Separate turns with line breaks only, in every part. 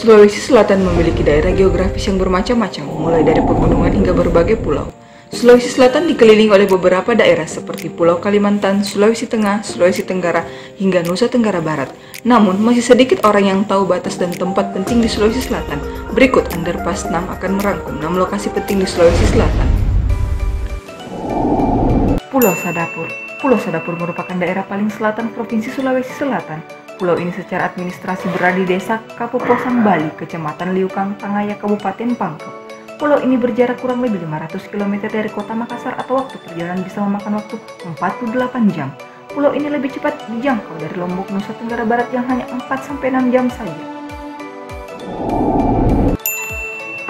Sulawesi Selatan memiliki daerah geografis yang bermacam-macam, mulai dari pegunungan hingga berbagai pulau. Sulawesi Selatan dikelilingi oleh beberapa daerah seperti Pulau Kalimantan, Sulawesi Tengah, Sulawesi Tenggara, hingga Nusa Tenggara Barat. Namun, masih sedikit orang yang tahu batas dan tempat penting di Sulawesi Selatan. Berikut Underpass 6 akan merangkum 6 lokasi penting di Sulawesi Selatan. Pulau Sadapur. Pulau Sadapur merupakan daerah paling selatan Provinsi Sulawesi Selatan. Pulau ini secara administrasi berada di Desa Kapuposan, Bali, Kecamatan Liukang, Tangaya, Kabupaten Pangkep. Pulau ini berjarak kurang lebih 500 km dari kota Makassar atau waktu perjalanan bisa memakan waktu 48 jam. Pulau ini lebih cepat dijangkau dari Lombok, Nusa Tenggara Barat yang hanya 4-6 jam saja.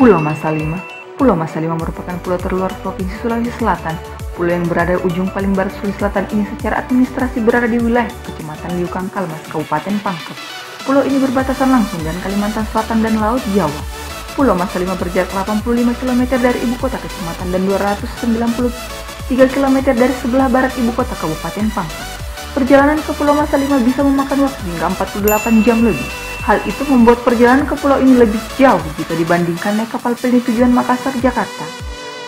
Pulau Masalima. Pulau Masalima merupakan pulau terluar Provinsi Sulawesi Selatan. Pulau yang berada di ujung paling barat Sulawesi Selatan ini secara administrasi berada di wilayah Kecamatan Liukang, Kalmas, Kabupaten Pangkep. Pulau ini berbatasan langsung dengan Kalimantan Selatan dan Laut Jawa. Pulau Masalima berjarak 85 km dari ibu kota kecamatan dan 293 km dari sebelah barat ibu kota Kabupaten Pangkep. Perjalanan ke Pulau Masalima bisa memakan waktu hingga 48 jam lebih. Hal itu membuat perjalanan ke pulau ini lebih jauh jika dibandingkan naik kapal feri tujuan Makassar, Jakarta.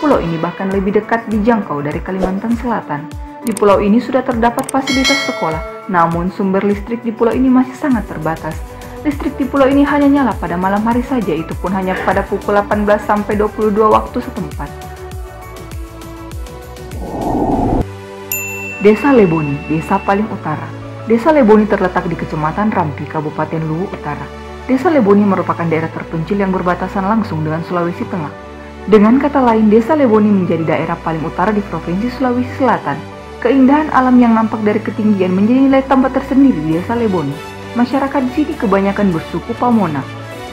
Pulau ini bahkan lebih dekat dijangkau dari Kalimantan Selatan. Di pulau ini sudah terdapat fasilitas sekolah, namun sumber listrik di pulau ini masih sangat terbatas. Listrik di pulau ini hanya nyala pada malam hari saja, itu pun hanya pada pukul 18 sampai 22 waktu setempat. Desa Leboni, desa paling utara. Desa Leboni terletak di Kecamatan Rampi, Kabupaten Luwu Utara. Desa Leboni merupakan daerah terpencil yang berbatasan langsung dengan Sulawesi Tengah. Dengan kata lain, Desa Leboni menjadi daerah paling utara di Provinsi Sulawesi Selatan. Keindahan alam yang nampak dari ketinggian menjadi nilai tambah tersendiri di Desa Leboni. Masyarakat di sini kebanyakan bersuku Pamona.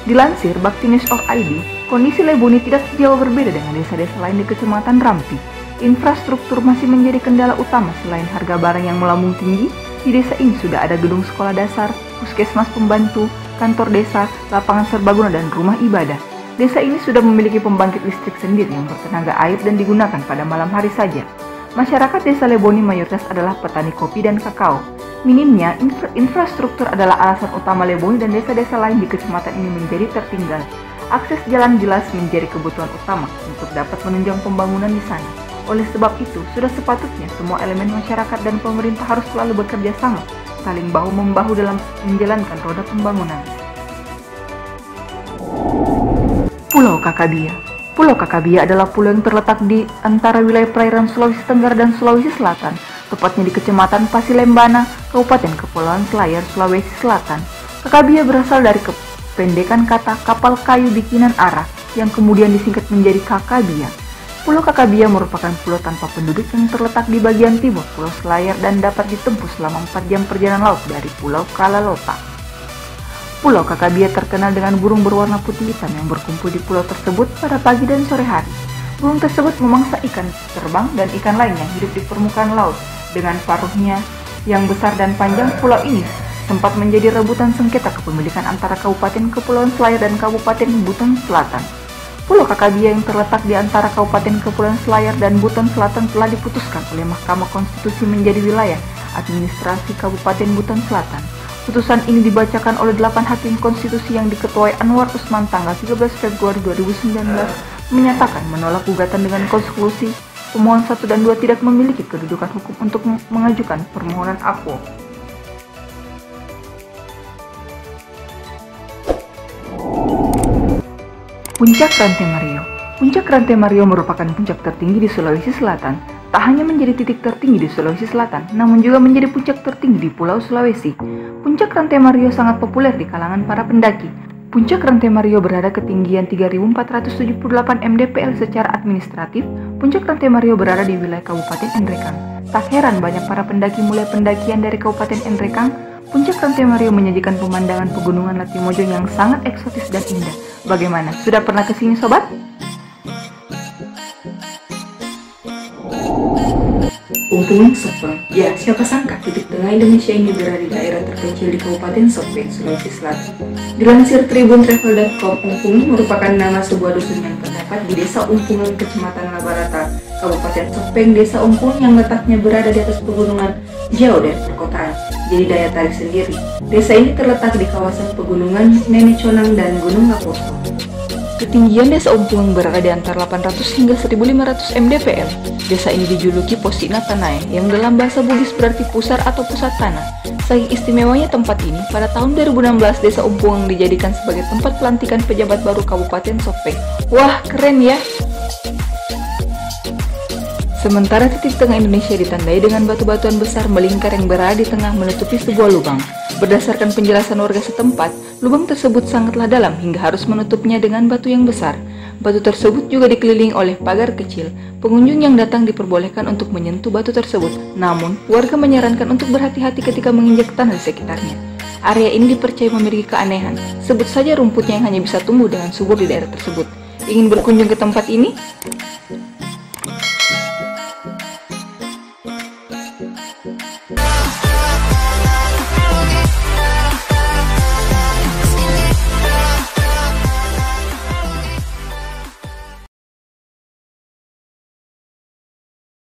Dilansir Baktinews.id, kondisi Leboni tidak jauh berbeda dengan desa-desa lain di Kecamatan Rampi. Infrastruktur masih menjadi kendala utama. Selain harga barang yang melambung tinggi, di desa ini sudah ada gedung sekolah dasar, puskesmas pembantu, kantor desa, lapangan serbaguna, dan rumah ibadah. Desa ini sudah memiliki pembangkit listrik sendiri yang bertenaga air dan digunakan pada malam hari saja. Masyarakat Desa Leboni mayoritas adalah petani kopi dan kakao. Minimnya infrastruktur adalah alasan utama Leboni dan desa-desa lain di kecamatan ini menjadi tertinggal. Akses jalan jelas menjadi kebutuhan utama untuk dapat menunjang pembangunan di sana. Oleh sebab itu, sudah sepatutnya semua elemen masyarakat dan pemerintah harus selalu bekerja sama, saling bahu-membahu dalam menjalankan roda pembangunan. Pulau Kakabia. Pulau Kakabia adalah pulau yang terletak di antara wilayah perairan Sulawesi Tenggara dan Sulawesi Selatan, tepatnya di Kecamatan Pasilembana, Kabupaten Kepulauan Selayar, Sulawesi Selatan. Kakabia berasal dari kependekan kata kapal kayu bikinan Ara, yang kemudian disingkat menjadi Kakabia. Pulau Kakabia merupakan pulau tanpa penduduk yang terletak di bagian timur Pulau Selayar dan dapat ditempuh selama 4 jam perjalanan laut dari Pulau Kalalota. Pulau Kakabia terkenal dengan burung berwarna putih hitam yang berkumpul di pulau tersebut pada pagi dan sore hari. Burung tersebut memangsa ikan terbang dan ikan lain yang hidup di permukaan laut. Dengan paruhnya yang besar dan panjang, pulau ini sempat menjadi rebutan sengketa kepemilikan antara Kabupaten Kepulauan Selayar dan Kabupaten Buton Selatan. Pulau Kakabia yang terletak di antara Kabupaten Kepulauan Selayar dan Buton Selatan telah diputuskan oleh Mahkamah Konstitusi menjadi wilayah administrasi Kabupaten Buton Selatan. Putusan ini dibacakan oleh 8 hakim konstitusi yang diketuai Anwar Usman tanggal 13 Februari 2019 menyatakan menolak gugatan dengan konklusi pemohon 1 dan 2 tidak memiliki kedudukan hukum untuk mengajukan permohonan akuo. Puncak Rantai Mario. Puncak Rantai Mario merupakan puncak tertinggi di Sulawesi Selatan. Tak hanya menjadi titik tertinggi di Sulawesi Selatan, namun juga menjadi puncak tertinggi di Pulau Sulawesi. Puncak Rantai Mario sangat populer di kalangan para pendaki. Puncak Rantai Mario berada ketinggian 3.478 mdpl secara administratif. Puncak Rantai Mario berada di wilayah Kabupaten Enrekang. Tak heran banyak para pendaki mulai pendakian dari Kabupaten Enrekang. Puncak Rantai Mario menyajikan pemandangan pegunungan Latimojong yang sangat eksotis dan indah. Bagaimana? Sudah pernah kesini sobat?
Umpungan Sopeng. Ya, siapa sangka titik tengah Indonesia ini berada di daerah terpencil di Kabupaten Sopeng, Sulawesi Selatan. Dilansir tribuntravel.com, Umpung merupakan nama sebuah dusun yang terdapat di Desa Umpungan, Kecamatan Labarata, Kabupaten Sopeng. Desa Umpung yang letaknya berada di atas pegunungan jauh dari perkotaan. jadi daya tarik sendiri. Desa ini terletak di kawasan pegunungan Neneconang dan Gunung Laposo.
Ketinggian desa Umpungang berada di antara 800 hingga 1500 mdpl. Desa ini dijuluki Posina Tanae, yang dalam bahasa Bugis berarti pusar atau pusat tanah. Saking istimewanya tempat ini, pada tahun 2016 desa Umpungang dijadikan sebagai tempat pelantikan pejabat baru Kabupaten Sopeng. Wah, keren ya! Sementara titik tengah Indonesia ditandai dengan batu-batuan besar melingkar yang berada di tengah menutupi sebuah lubang. Berdasarkan penjelasan warga setempat, lubang tersebut sangatlah dalam hingga harus menutupnya dengan batu yang besar. Batu tersebut juga dikelilingi oleh pagar kecil. Pengunjung yang datang diperbolehkan untuk menyentuh batu tersebut. Namun, warga menyarankan untuk berhati-hati ketika menginjak tanah di sekitarnya. Area ini dipercaya memiliki keanehan. Sebut saja rumputnya yang hanya bisa tumbuh dengan subur di daerah tersebut. Ingin berkunjung ke tempat ini?